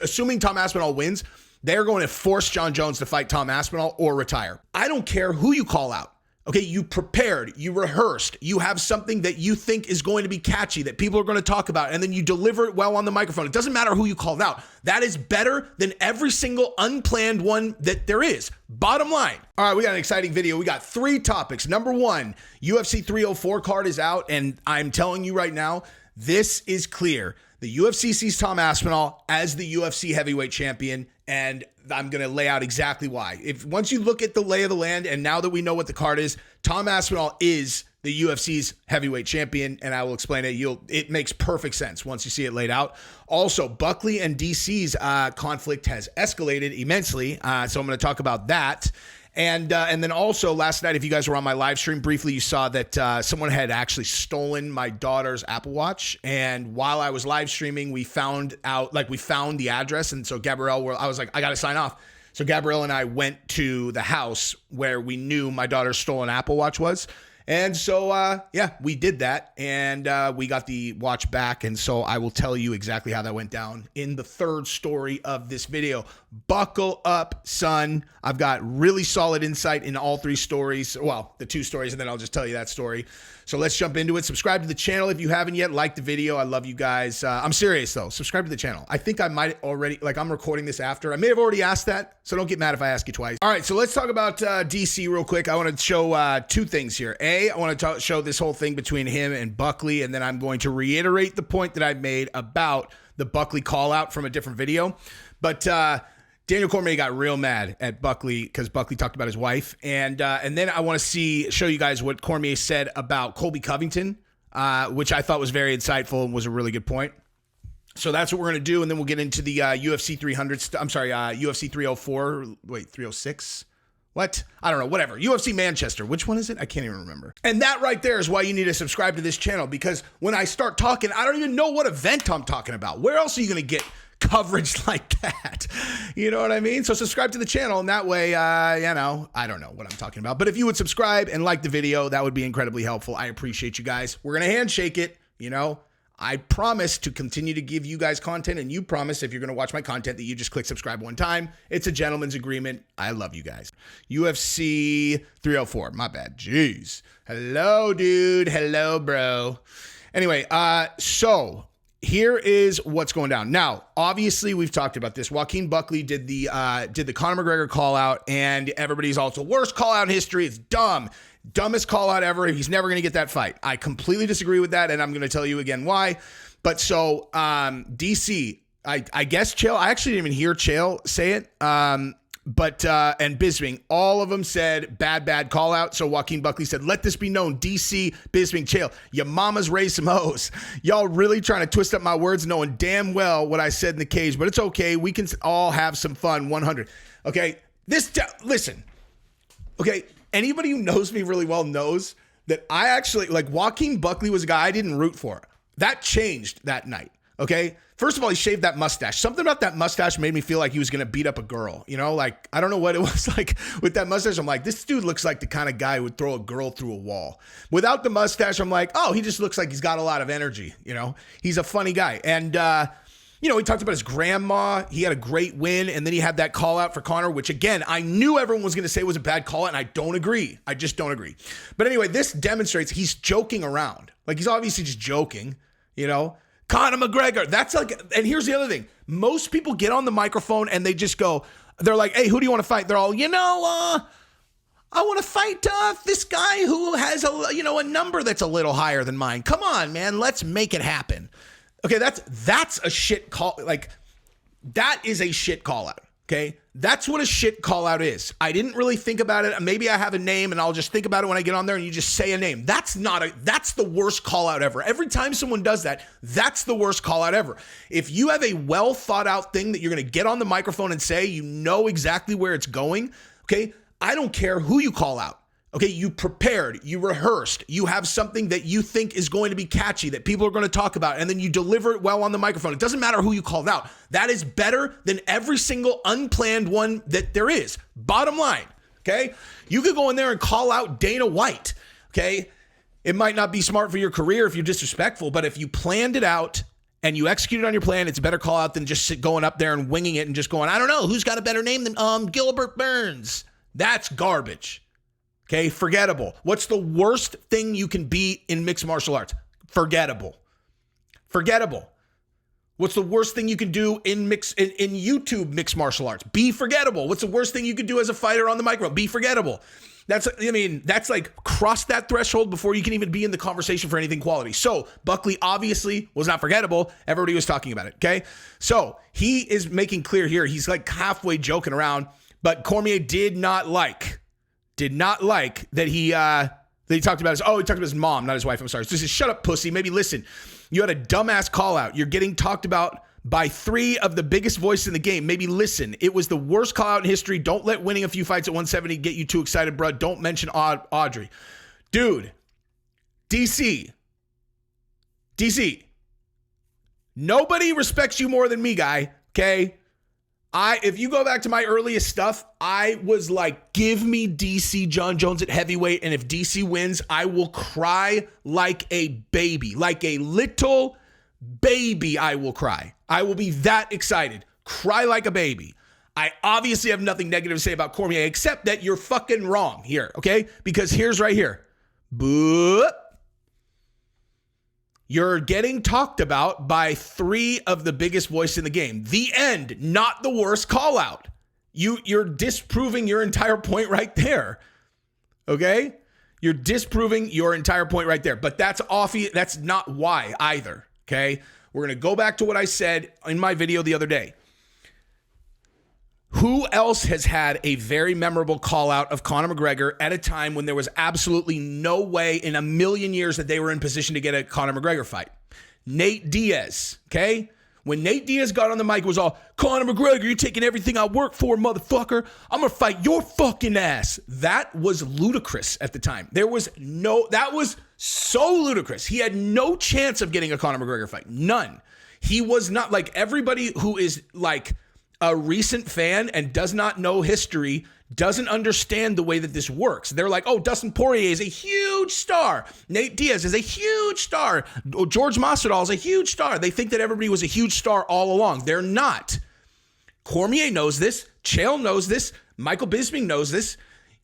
assuming Tom Aspinall wins, they're going to force Jon Jones to fight Tom Aspinall or retire. I don't care who you call out. Okay, you prepared, you rehearsed, you have something that you think is going to be catchy, that people are going to talk about, and then you deliver it well on the microphone. It doesn't matter who you called out. That is better than every single unplanned one that there is. Bottom line. All right, we got an exciting video. We got 3 topics. Number 1, UFC 304 card is out, and I'm telling you right now, this is clear. The UFC sees Tom Aspinall as the UFC heavyweight champion, and I'm going to lay out exactly why. Once you look at the lay of the land, and now that we know what the card is, Tom Aspinall is the UFC's heavyweight champion, and I will explain it. It makes perfect sense once you see it laid out. Also, Buckley and DC's conflict has escalated immensely, so I'm going to talk about that. And then also last night, if you guys were on my live stream briefly, you saw that someone had actually stolen my daughter's Apple Watch. And while I was live streaming, we found the address. And so Gabrielle, I was like, I got to sign off. So Gabrielle and I went to the house where we knew my daughter's stolen Apple Watch was. And so, we did that, and we got the watch back, and so I will tell you exactly how that went down in the 3rd story of this video. Buckle up, son. I've got really solid insight in all 3 stories. Well, the 2 stories, and then I'll just tell you that story. So let's jump into it. Subscribe to the channel if you haven't yet. Like the video. I love you guys. I'm serious, though. Subscribe to the channel. I think I might already, I'm recording this after. I may have already asked that, so don't get mad if I ask you twice. All right, so let's talk about DC real quick. I want to show 2 things here. I want to show this whole thing between him and Buckley, and then I'm going to reiterate the point that I made about the Buckley call out from a different video. But Daniel Cormier got real mad at Buckley because Buckley talked about his wife. And then I want to show you guys what Cormier said about Colby Covington, which I thought was very insightful and was a really good point. So that's what we're going to do. And then we'll get into the UFC 304. Wait, 306? What? I don't know, whatever. UFC Manchester. Which one is it? I can't even remember. And that right there is why you need to subscribe to this channel, because when I start talking, I don't even know what event I'm talking about. Where else are you going to get coverage like that? You know what I mean? So subscribe to the channel, and that way, I don't know what I'm talking about. But if you would subscribe and like the video, that would be incredibly helpful. I appreciate you guys. We're going to handshake it, I promise to continue to give you guys content, and you promise if you're going to watch my content that you just click subscribe one time. It's a gentleman's agreement. I love you guys. UFC 304. My bad. Jeez. Hello, dude. Hello, bro. Anyway, so here is what's going down. Now, obviously, we've talked about this. Joaquin Buckley did the Conor McGregor call out, and everybody's also worst call out in history. It's dumb. Dumbest call out ever. He's never going to get that fight. I completely disagree with that, and I'm going to tell you again why. But so DC, I guess Chael, I actually didn't even hear Chael say it, and Bisping, all of them said bad call out. So Joaquin Buckley said, let this be known, DC, Bisping, Chael, your mama's raised some hoes. Y'all really trying to twist up my words, knowing damn well what I said in the cage, but it's okay. We can all have some fun. 100. Okay, listen. Okay, anybody who knows me really well knows that I actually, Joaquin Buckley was a guy I didn't root for. That changed that night, okay? First of all, he shaved that mustache. Something about that mustache made me feel like he was going to beat up a girl. I don't know what it was like with that mustache. I'm like, this dude looks like the kind of guy who would throw a girl through a wall. Without the mustache, I'm like, oh, he just looks like he's got a lot of energy. He's a funny guy. And, he talked about his grandma. He had a great win, and then he had that call out for Conor, which, again, I knew everyone was going to say was a bad call out, and I don't agree. I just don't agree. But anyway, this demonstrates he's joking around. He's obviously just joking, Conor McGregor. That's and here's the other thing. Most people get on the microphone, and they just go, they're like, hey, who do you want to fight? They're all, I want to fight this guy who has a number that's a little higher than mine. Come on, man. Let's make it happen. Okay, that's a shit call. That is a shit call out. Okay, that's what a shit call out is. I didn't really think about it. Maybe I have a name and I'll just think about it when I get on there, and you just say a name. That's the worst call out ever. Every time someone does that, that's the worst call out ever. If you have a well thought out thing that you're going to get on the microphone and say, you know exactly where it's going. Okay, I don't care who you call out. Okay, you prepared, you rehearsed, you have something that you think is going to be catchy, that people are going to talk about, and then you deliver it well on the microphone. It doesn't matter who you called out. That is better than every single unplanned one that there is. Bottom line, okay? You could go in there and call out Dana White, okay? It might not be smart for your career if you're disrespectful, but if you planned it out and you executed on your plan, it's a better call out than just going up there and winging it and just going, I don't know, who's got a better name than Gilbert Burns? That's garbage. Okay, forgettable. What's the worst thing you can be in mixed martial arts? Forgettable. Forgettable. What's the worst thing you can do in YouTube mixed martial arts? Be forgettable. What's the worst thing you can do as a fighter on the microphone? Be forgettable. That's like cross that threshold before you can even be in the conversation for anything quality. So Buckley obviously was not forgettable. Everybody was talking about it. Okay. So he is making clear here. He's like halfway joking around, but Cormier did not like that he talked about he talked about his mom, not his wife. I'm sorry. So he says, shut up, pussy. Maybe listen. You had a dumbass call out. You're getting talked about by 3 of the biggest voices in the game. Maybe listen. It was the worst call out in history. Don't let winning a few fights at 170 get you too excited, bro. Don't mention Audrey. Dude, DC. Nobody respects you more than me, guy. Okay? If you go back to my earliest stuff, I was like, give me DC Jon Jones at heavyweight, and if DC wins, I will cry like a baby. Like a little baby, I will cry. I will be that excited. Cry like a baby. I obviously have nothing negative to say about Cormier, except that you're fucking wrong here, okay? Because here's right here. Boop. You're getting talked about by 3 of the biggest voices in the game. The end, not the worst call out. You're disproving your entire point right there. Okay? You're disproving your entire point right there. But that's not why either. Okay? We're going to go back to what I said in my video the other day. Who else has had a very memorable call out of Conor McGregor at a time when there was absolutely no way in a million years that they were in position to get a Conor McGregor fight? Nate Diaz, okay? When Nate Diaz got on the mic, it was all, Conor McGregor, you're taking everything I work for, motherfucker. I'm going to fight your fucking ass. That was ludicrous at the time. That was so ludicrous. He had no chance of getting a Conor McGregor fight. None. He was not, like, everybody who is like a recent fan and does not know history doesn't understand the way that this works. They're like, oh, Dustin Poirier is a huge star. Nate Diaz is a huge star. George Masvidal is a huge star. They think that everybody was a huge star all along. They're not. Cormier knows this. Chael knows this. Michael Bisping knows this.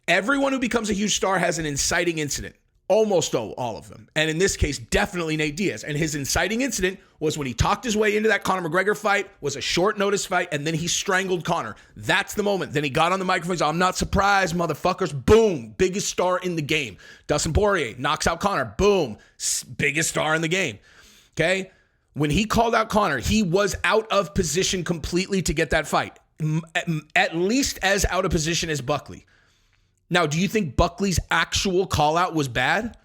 Everyone who becomes a huge star has an inciting incident. Almost all of them. And in this case, definitely Nate Diaz. And his inciting incident was when he talked his way into that Conor McGregor fight, was a short notice fight, and then he strangled Conor. That's the moment. Then he got on the microphone and said, I'm not surprised, motherfuckers. Boom. Biggest star in the game. Dustin Poirier knocks out Conor. Boom. Biggest star in the game. Okay? When he called out Conor, he was out of position completely to get that fight. At least as out of position as Buckley. Now, do you think Buckley's actual call out was bad?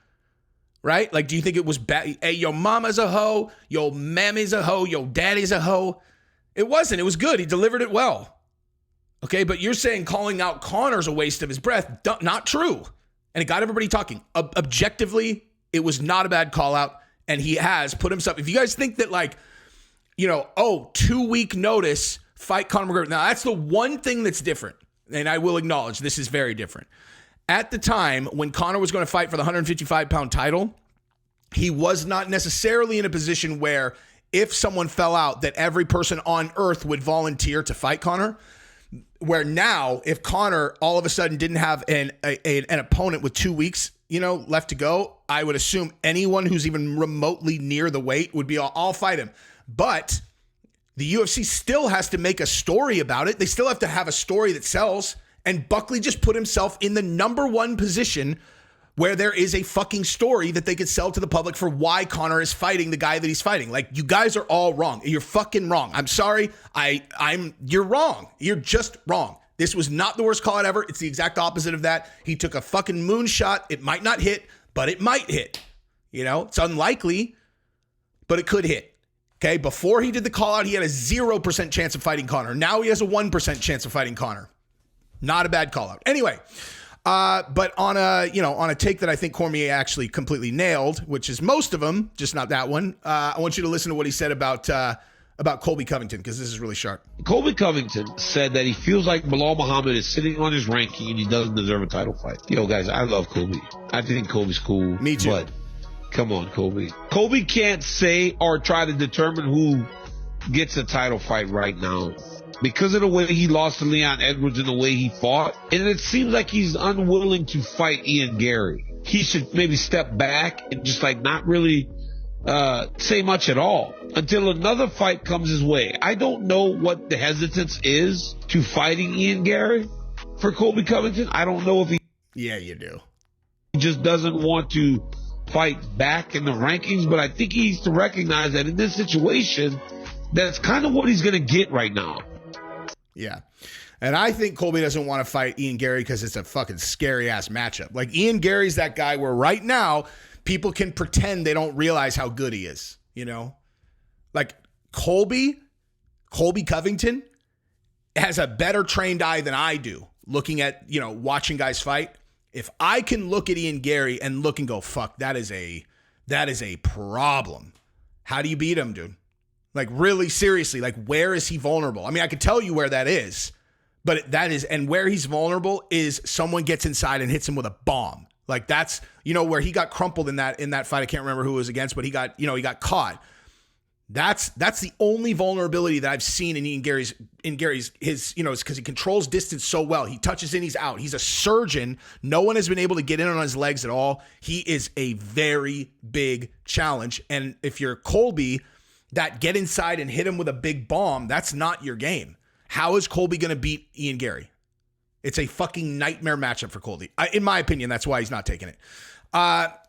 Right? Like, do you think it was bad? Hey, your mama's a hoe. Your mammy's a hoe. Your daddy's a hoe. It wasn't. It was good. He delivered it well. Okay, but you're saying calling out Conor's a waste of his breath. Not true. And it got everybody talking. Objectively, it was not a bad call out. And he has put himself. If you guys think that, like, 2-week notice, fight Conor McGregor. Now, that's the one thing that's different. And I will acknowledge this is very different. At the time when Conor was going to fight for the 155-pound title, he was not necessarily in a position where if someone fell out that every person on earth would volunteer to fight Conor. Where now, if Conor all of a sudden didn't have an opponent with 2 weeks, left to go, I would assume anyone who's even remotely near the weight would be I'll fight him. But the UFC still has to make a story about it. They still have to have a story that sells. And Buckley just put himself in the number one position where there is a fucking story that they could sell to the public for why Conor is fighting the guy that he's fighting. Like, you guys are all wrong. You're fucking wrong. I'm sorry. You're wrong. You're just wrong. This was not the worst call out ever. It's the exact opposite of that. He took a fucking moonshot. It might not hit, but it might hit. It's unlikely, but it could hit. Okay, before he did the call out, he had a 0% chance of fighting Conor. Now he has a 1% chance of fighting Conor. Not a bad call out. Anyway, but on a take that I think Cormier actually completely nailed, which is most of them, just not that one. I want you to listen to what he said about Colby Covington, because this is really sharp. Colby Covington said that he feels like Belal Muhammad is sitting on his ranking and he doesn't deserve a title fight. Guys, I love Colby. I think Colby's cool. Me too. But Come on, Colby. Colby can't say or try to determine who gets a title fight right now because of the way he lost to Leon Edwards and the way he fought. And it seems like he's unwilling to fight Ian Gary. He should maybe step back and just like not really say much at all until another fight comes his way. I don't know what the hesitance is to fighting Ian Gary for Colby Covington. I don't know if he... Yeah, you do. He just doesn't want to fight back in the rankings, but I think he needs to recognize that in this situation, that's kind of what he's going to get right now. Yeah. And I think Colby doesn't want to fight Ian Gary because it's a fucking scary-ass matchup. Like, Ian Gary's that guy where right now, people can pretend they don't realize how good he is, you know? Like, Colby Covington has a better trained eye than I do looking at, you know, watching guys fight. If I can look at Ian Gary and look and go, fuck, that is a problem. How do you beat him, dude? Like, really, seriously, like, where is he vulnerable? I mean, I could tell you where that is, but and where he's vulnerable is someone gets inside and hits him with a bomb. Like, that's, you know, where he got crumpled in that fight. I can't remember who it was against, but he got caught. That's the only vulnerability that I've seen in Ian Gary's, you know, it's because he controls distance so well. He touches in, he's out. He's a surgeon. No one has been able to get in on his legs at all. He is a very big challenge. And if you're Colby, that get inside and hit him with a big bomb, that's not your game. How is Colby going to beat Ian Gary? It's a fucking nightmare matchup for Colby. In my opinion, that's why he's not taking it.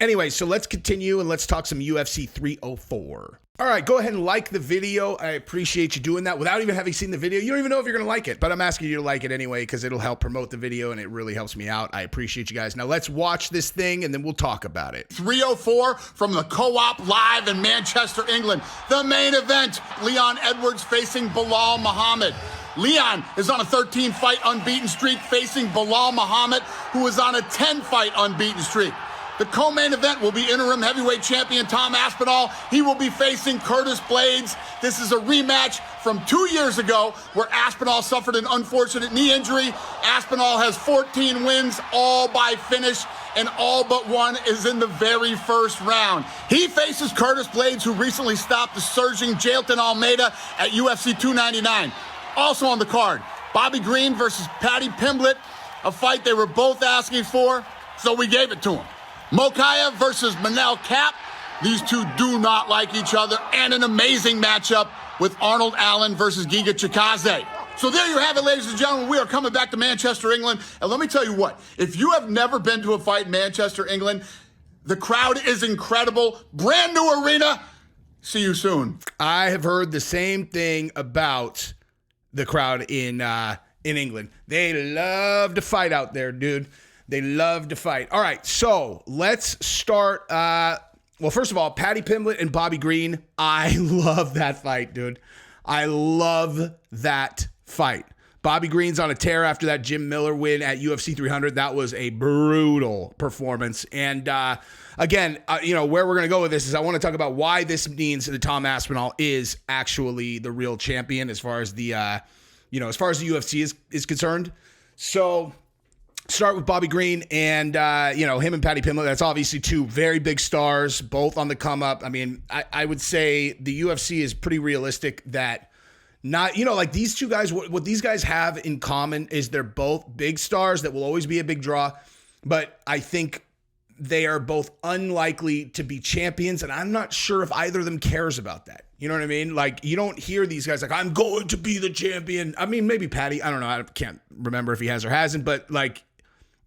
Anyway, so let's continue and let's talk some UFC 304. All right, go ahead and like the video. I appreciate you doing that without even having seen the video. You don't even know if you're going to like it, but I'm asking you to like it anyway because it'll help promote the video and it really helps me out. I appreciate you guys. Now let's watch this thing and then we'll talk about it. 304 from the Co-op Live in Manchester, England. The main event, Leon Edwards facing Belal Muhammad. Leon is on a 13-fight unbeaten streak facing Belal Muhammad, who is on a 10-fight unbeaten streak. The co-main event will be interim heavyweight champion Tom Aspinall. He will be facing Curtis Blades. This is a rematch from 2 years ago where Aspinall suffered an unfortunate knee injury. Aspinall has 14 wins, all by finish, and all but one is in the very first round. He faces Curtis Blades, who recently stopped the surging Jailton Almeida at UFC 299. Also on the card, Bobby Green versus Paddy Pimblett, a fight they were both asking for, so we gave it to him. Mokaev versus Manel Kape. These two do not like each other, and an amazing matchup with Arnold Allen versus Giga Chikadze. So there you have it, ladies and gentlemen. We are coming back to Manchester, England. And let me tell you what, if you have never been to a fight in Manchester, England, the crowd is incredible. Brand new arena. See you soon. I have heard the same thing about the crowd in England. They love to fight out there, dude. They love to fight. All right, so let's start. Well, first of all, Paddy Pimblett and Bobby Green. I love that fight, dude. I love that fight. Bobby Green's on a tear after that Jim Miller win at UFC 300. That was a brutal performance. And again, you know, where we're going to go with this is I want to talk about why this means that Tom Aspinall is actually the real champion as far as the, you know, as far as the UFC is concerned. So start with Bobby Green and, you know, him and Paddy Pimblett. That's obviously two very big stars, both on the come up. I mean, I would say the UFC is pretty realistic that not, you know, like these two guys, what these guys have in common is they're both big stars that will always be a big draw. But I think they are both unlikely to be champions. And I'm not sure if either of them cares about that. You know what I mean? Like, you don't hear these guys like, I'm going to be the champion. I mean, maybe Paddy, I don't know. I can't remember if he has or hasn't, but like,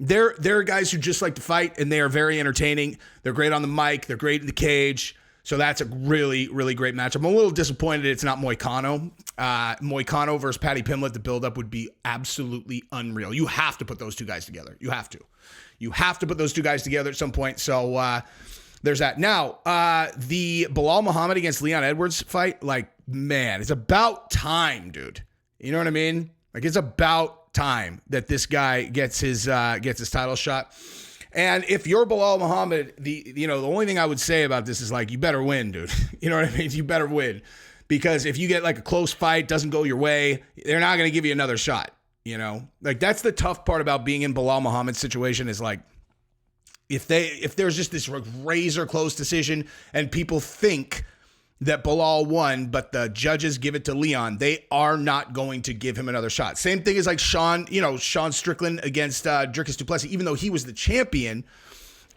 they're guys who just like to fight, and they are very entertaining. They're great on the mic. They're great in the cage. So that's a really, really great matchup. I'm a little disappointed it's not Moicano. Moicano versus Paddy Pimblett, the buildup would be absolutely unreal. You have to put those two guys together. You have to. You have to put those two guys together at some point. So there's that. Now, the Belal Muhammad against Leon Edwards fight, like, man, it's about time, dude. You know what I mean? Like, it's about time that this guy gets his title shot. And if you're Belal Muhammad, the only thing I would say about this is like, you better win, dude. You know what I mean? You better win, because if you get like a close fight, doesn't go your way, they're not going to give you another shot. You know, like that's the tough part about being in Belal Muhammad's situation is like, If there's just this razor close decision and people think that Belal won, but the judges give it to Leon, they are not going to give him another shot. Same thing as like Sean Strickland against Dricus du Plessis, even though he was the champion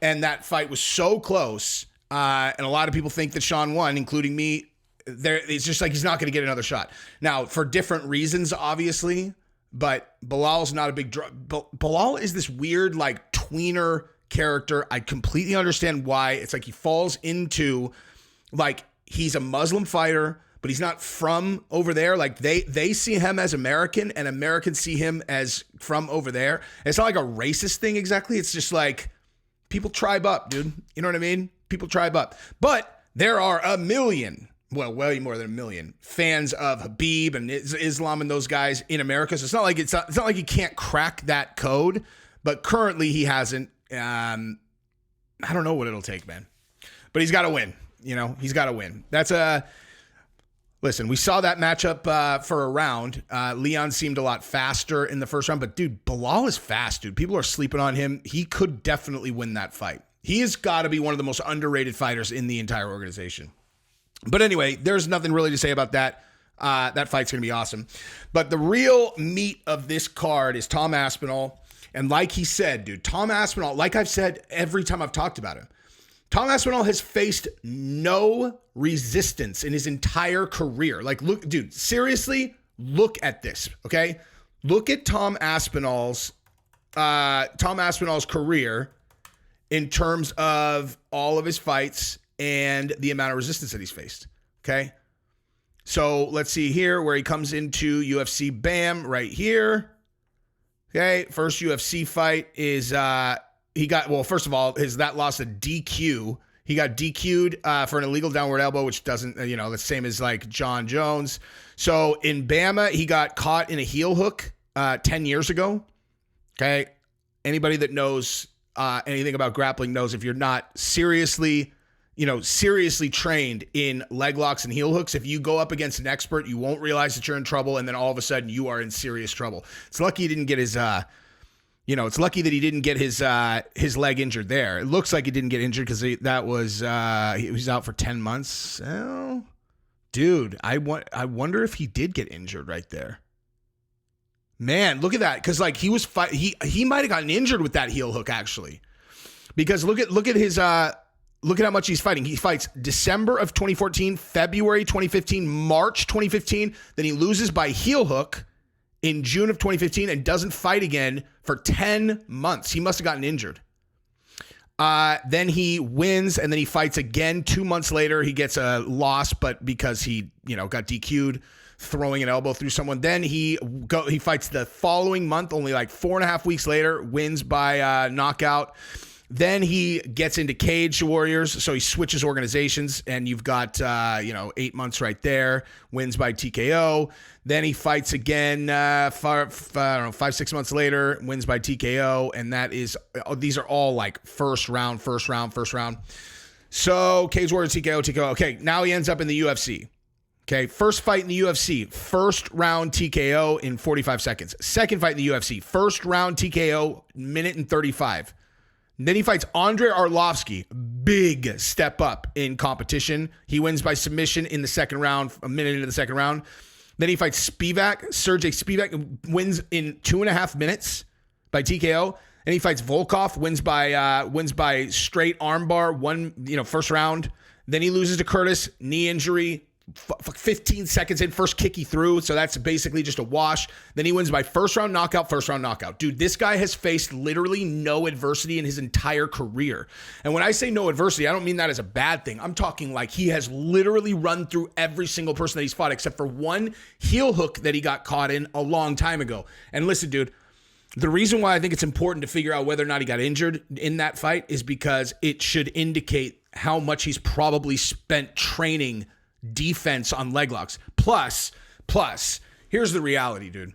and that fight was so close. And a lot of people think that Sean won, including me. It's just like he's not going to get another shot. Now, for different reasons, obviously, but Belal's not a big draw. Belal is this weird, like, tweener character. I completely understand why. It's like he falls into, like, he's a Muslim fighter, but he's not from over there. Like, they see him as American, and Americans see him as from over there. It's not like a racist thing exactly. It's just like people tribe up, dude. You know what I mean? People tribe up. But there are a million, well, way more than a million fans of Habib and Islam and those guys in America. So it's not like he can't crack that code, but currently he hasn't. I don't know what it'll take, man. But he's got to win. He's got to win. Listen, we saw that matchup for a round. Leon seemed a lot faster in the first round, but dude, Belal is fast, dude. People are sleeping on him. He could definitely win that fight. He has got to be one of the most underrated fighters in the entire organization. But anyway, there's nothing really to say about that. That fight's going to be awesome. But the real meat of this card is Tom Aspinall. And like he said, dude, Tom Aspinall, like I've said every time I've talked about him, Tom Aspinall has faced no resistance in his entire career. Like, look, dude, seriously, look at this, okay? Look at Tom Aspinall's career in terms of all of his fights and the amount of resistance that he's faced, okay? So let's see here where he comes into UFC. Bam, right here. Okay, first UFC fight is first of all, that loss a DQ. He got DQ'd for an illegal downward elbow, which doesn't, the same as like Jon Jones. So in Bama, he got caught in a heel hook 10 years ago. Okay, anybody that knows anything about grappling knows if you're not seriously trained in leg locks and heel hooks, if you go up against an expert, you won't realize that you're in trouble, and then all of a sudden you are in serious trouble. It's lucky he didn't get his, it's lucky that he didn't get his leg injured there. It looks like he didn't get injured because he was out for 10 months. Oh, dude, I wonder if he did get injured right there. Man, look at that, because like he might have gotten injured with that heel hook actually, because look at his. Look at how much he's fighting. He fights December of 2014, February 2015, March 2015. Then he loses by heel hook in June of 2015 and doesn't fight again for 10 months. He must have gotten injured. Then he wins, and then he fights again 2 months later. He gets a loss, but because he, got DQ'd, throwing an elbow through someone. Then he fights the following month, only like 4.5 weeks later, wins by knockout. Then he gets into Cage Warriors, so he switches organizations, and you've got 8 months right there. Wins by TKO. Then he fights again 5-6 months later, wins by TKO, and these are all like first round. So Cage Warriors, TKO. Okay, now he ends up in the UFC. Okay, first fight in the UFC, first round TKO in 45 seconds. Second fight in the UFC, first round TKO, minute and 35. Then he fights Andrei Arlovsky, big step up in competition. He wins by submission in the second round, a minute into the second round. Then he fights Sergey Spivak, wins in 2.5 minutes by TKO. And he fights Volkov, wins by straight armbar, first round. Then he loses to Curtis, knee injury. 15 seconds in, first kick he threw, so that's basically just a wash. Then he wins by first round knockout. Dude, this guy has faced literally no adversity in his entire career. And when I say no adversity, I don't mean that as a bad thing. I'm talking like he has literally run through every single person that he's fought, except for one heel hook that he got caught in a long time ago. And listen, dude, the reason why I think it's important to figure out whether or not he got injured in that fight is because it should indicate how much he's probably spent training defense on leg locks. Plus, here's the reality, dude.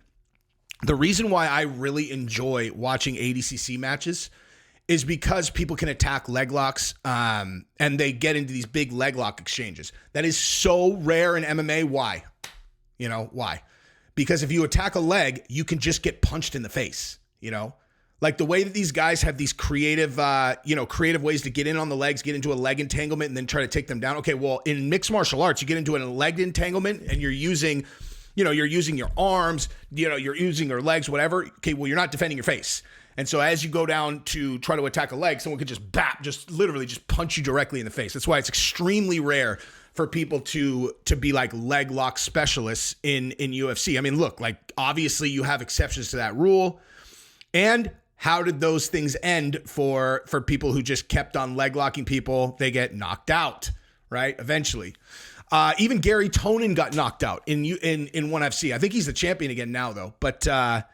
The reason why I really enjoy watching ADCC matches is because people can attack leg locks and they get into these big leg lock exchanges. That is so rare in MMA. Why? Why? Because if you attack a leg, you can just get punched in the face, Like the way that these guys have these creative, creative ways to get in on the legs, get into a leg entanglement, and then try to take them down. Okay, well, in mixed martial arts, you get into a leg entanglement, and you're using your arms, you're using your legs, whatever. Okay, well, you're not defending your face. And so as you go down to try to attack a leg, someone could just literally punch you directly in the face. That's why it's extremely rare for people to be like leg lock specialists in UFC. I mean, look, like obviously you have exceptions to that rule. And how did those things end for people who just kept on leg locking people? They get knocked out, right? Eventually. Even Gary Tonin got knocked out in ONE FC. I think he's the champion again now, though. But to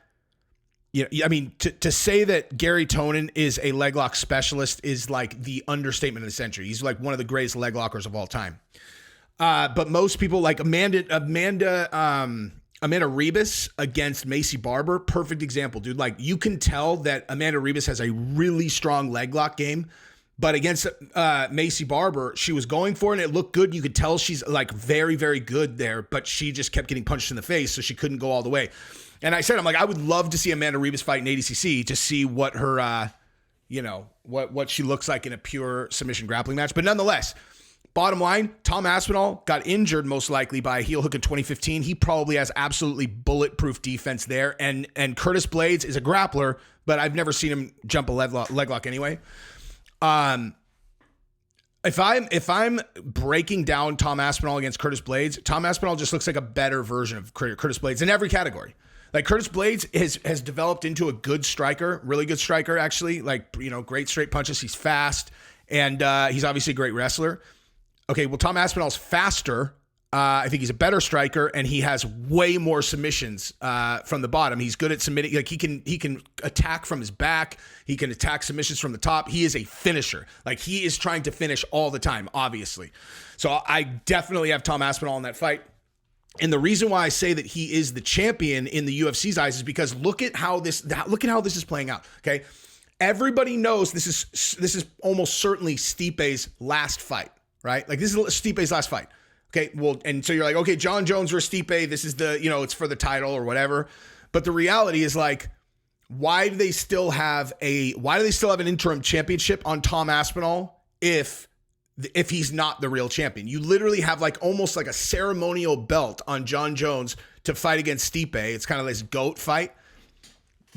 say that Gary Tonin is a leg lock specialist is like the understatement of the century. He's like one of the greatest leg lockers of all time. But most people like Amanda Ribas against Macy Barber, perfect example, dude. Like you can tell that Amanda Ribas has a really strong leg lock game, but against Macy Barber, she was going for it and it looked good. You could tell she's like very, very good there, but she just kept getting punched in the face, so she couldn't go all the way. And I said, I'm like, I would love to see Amanda Ribas fight in ADCC to see what her, what she looks like in a pure submission grappling match. But nonetheless, bottom line, Tom Aspinall got injured most likely by a heel hook in 2015. He probably has absolutely bulletproof defense there. And Curtis Blades is a grappler, but I've never seen him jump a leg lock anyway. If I'm breaking down Tom Aspinall against Curtis Blades, Tom Aspinall just looks like a better version of Curtis Blades in every category. Like Curtis Blades has developed into a good striker, really good striker, actually. Like, great straight punches. He's fast, and he's obviously a great wrestler. Okay, well, Tom Aspinall's faster. I think he's a better striker, and he has way more submissions from the bottom. He's good at submitting. Like he can attack from his back. He can attack submissions from the top. He is a finisher. Like he is trying to finish all the time, obviously. So I definitely have Tom Aspinall in that fight. And the reason why I say that he is the champion in the UFC's eyes is because look at how this is playing out. Okay, everybody knows this is almost certainly Stipe's last fight, right? Like this is Stipe's last fight. Okay, well, and so you're like, okay, Jon Jones versus Stipe, this is the, it's for the title or whatever. But the reality is like, why do they still have an interim championship on Tom Aspinall if he's not the real champion? You literally have like almost like a ceremonial belt on Jon Jones to fight against Stipe. It's kind of this GOAT fight.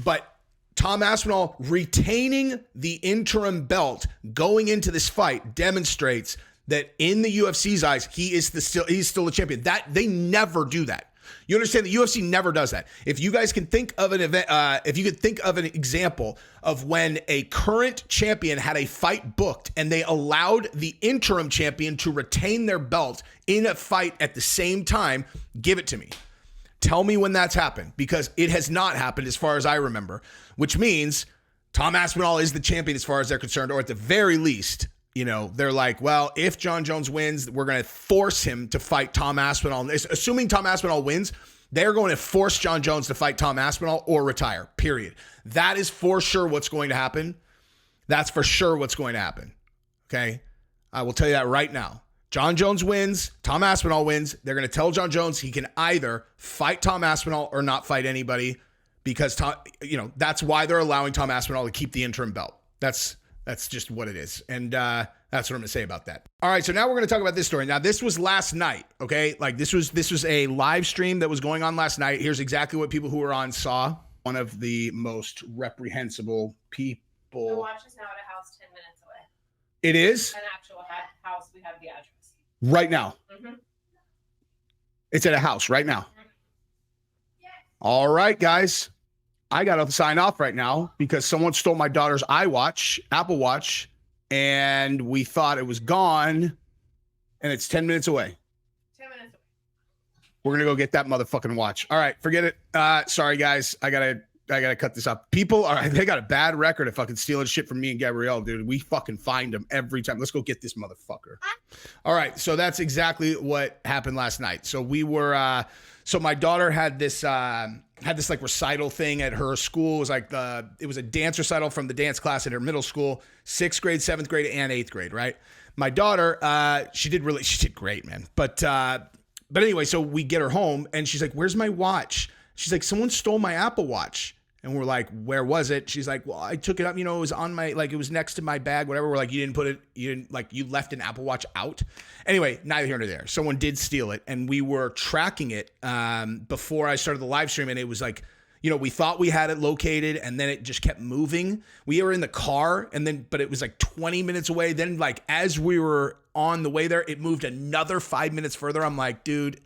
But Tom Aspinall retaining the interim belt going into this fight demonstrates that in the UFC's eyes, he's still a champion. That they never do that. You understand the UFC never does that. If you guys can think of an event, if you could think of an example of when a current champion had a fight booked and they allowed the interim champion to retain their belt in a fight at the same time, give it to me. Tell me when that's happened, because it has not happened as far as I remember, which means Tom Aspinall is the champion as far as they're concerned, or at the very least, they're like, well, if Jon Jones wins, we're going to force him to fight Tom Aspinall. Assuming Tom Aspinall wins, they're going to force Jon Jones to fight Tom Aspinall or retire, period. That is for sure what's going to happen. That's for sure what's going to happen, okay? I will tell you that right now. Jon Jones wins, Tom Aspinall wins. They're going to tell Jon Jones he can either fight Tom Aspinall or not fight anybody, because that's why they're allowing Tom Aspinall to keep the interim belt. That's just what it is. And that's what I'm going to say about that. All right, so now we're going to talk about this story. Now, this was last night, okay? Like, this was a live stream that was going on last night. Here's exactly what people who were on saw. One of the most reprehensible people. The watch is now at a house 10 minutes away. It is? An actual house. We have the address. Right now? Mm-hmm. It's at a house right now? Mm-hmm. Yeah. All right, guys. I got to sign off right now because someone stole my daughter's Apple Watch, and we thought it was gone, and it's 10 minutes away. 10 minutes away. We're going to go get that motherfucking watch. All right, forget it. Sorry, guys. I gotta cut this up. People they got a bad record of fucking stealing shit from me and Gabrielle, dude. We fucking find them every time. Let's go get this motherfucker. All right, so that's exactly what happened last night. So we were, so my daughter had this like recital thing at her school. It was like it was a dance recital from the dance class at her middle school, 6th grade, 7th grade, and 8th grade, right? My daughter, she did great, man. But anyway, so we get her home and she's like, "Where's my watch?" She's like, "Someone stole my Apple Watch." And we're like, where was it? She's like, well, I took it up, it was on my, like, it was next to my bag, whatever. We're like, you left an Apple Watch out. Anyway, neither here nor there. Someone did steal it, and we were tracking it before I started the live stream, and it was like, we thought we had it located, and then it just kept moving. We were in the car, but it was like 20 minutes away. Then, like, as we were on the way there, it moved another 5 minutes further. I'm like, dude,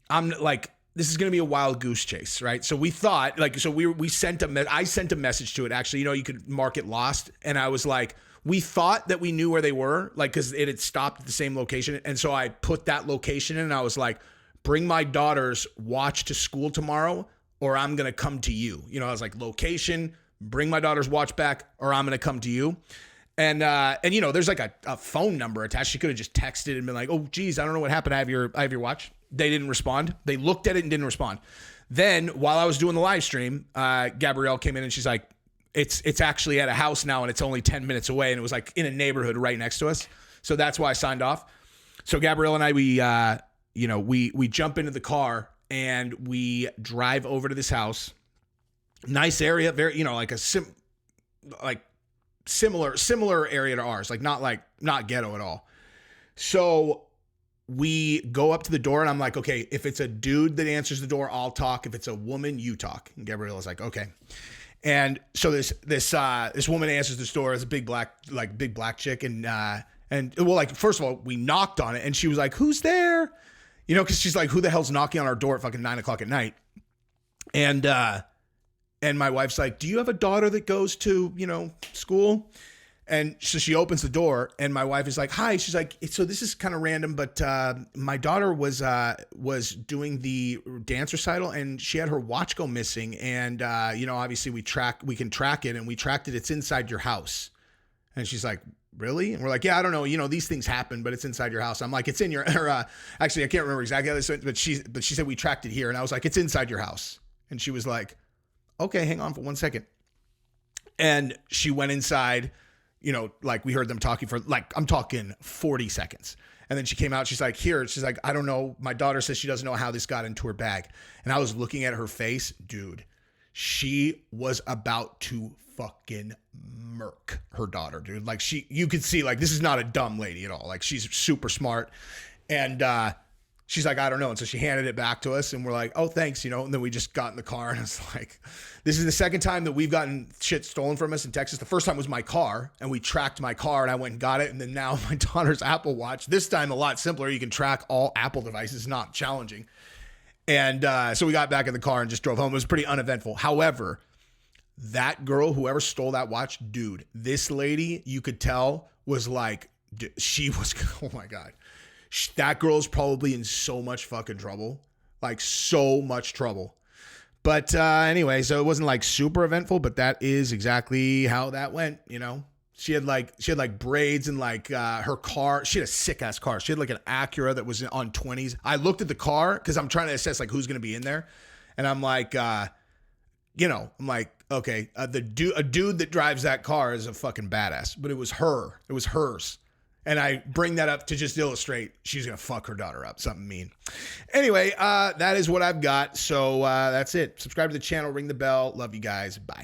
I'm like, this is going to be a wild goose chase, right? So we thought, like, so I sent a message to it. Actually, you could mark it lost. And I was like, we thought that we knew where they were, like, because it had stopped at the same location. And so I put that location in, and I was like, bring my daughter's watch to school tomorrow, or I'm going to come to you. I was like, location, bring my daughter's watch back, or I'm going to come to you. And there's like a phone number attached. She could have just texted and been like, oh, geez, I don't know what happened. I have your watch. They didn't respond. They looked at it and didn't respond. Then while I was doing the live stream, Gabrielle came in and she's like, it's actually at a house now and it's only 10 minutes away. And it was like in a neighborhood right next to us. So that's why I signed off. So Gabrielle and I, we jump into the car and we drive over to this house. Nice area, very, like similar area to ours, like not ghetto at all. So we go up to the door and I'm like, okay, if it's a dude that answers the door, I'll talk. If it's a woman, you talk. And Gabriella's like, okay. And so this woman answers the door. It's a big black chick. And well, like, first of all, we knocked on it and she was like, who's there? Cause she's like, who the hell's knocking on our door at fucking 9:00 at night? And my wife's like, do you have a daughter that goes to, school? And so she opens the door and my wife is like, hi. She's like, so this is kind of random, but my daughter was doing the dance recital and she had her watch go missing. And, obviously we can track it and we tracked it. It's inside your house. And she's like, really? And we're like, yeah, I don't know. These things happen, but it's inside your house. I'm like, it's in your, actually, I can't remember exactly how this went, but she said we tracked it here. And I was like, it's inside your house. And she was like, okay, hang on for 1 second. And she went inside, like we heard them talking for I'm talking 40 seconds. And then she came out, she's like, here, she's like, I don't know. My daughter says she doesn't know how this got into her bag. And I was looking at her face, dude, she was about to fucking murk her daughter, dude. Like you could see, like, this is not a dumb lady at all. Like she's super smart. And, she's like, I don't know. And so she handed it back to us and we're like, oh, thanks. And then we just got in the car and it's like, this is the second time that we've gotten shit stolen from us in Texas. The first time was my car and we tracked my car and I went and got it. And then now my daughter's Apple Watch, this time a lot simpler. You can track all Apple devices, not challenging. And so we got back in the car and just drove home. It was pretty uneventful. However, that girl, whoever stole that watch, dude, this lady, you could tell was like, she was, oh my God. That girl's probably in so much fucking trouble, like so much trouble. But anyway, so it wasn't like super eventful, but that is exactly how that went. She had like braids and like her car. She had a sick ass car. She had like an Acura that was on 20s. I looked at the car because I'm trying to assess like who's going to be in there. And I'm like, I'm like, okay, a dude that drives that car is a fucking badass, but it was her. It was hers. And I bring that up to just illustrate she's going to fuck her daughter up. Something mean. Anyway, that is what I've got. So that's it. Subscribe to the channel. Ring the bell. Love you guys. Bye.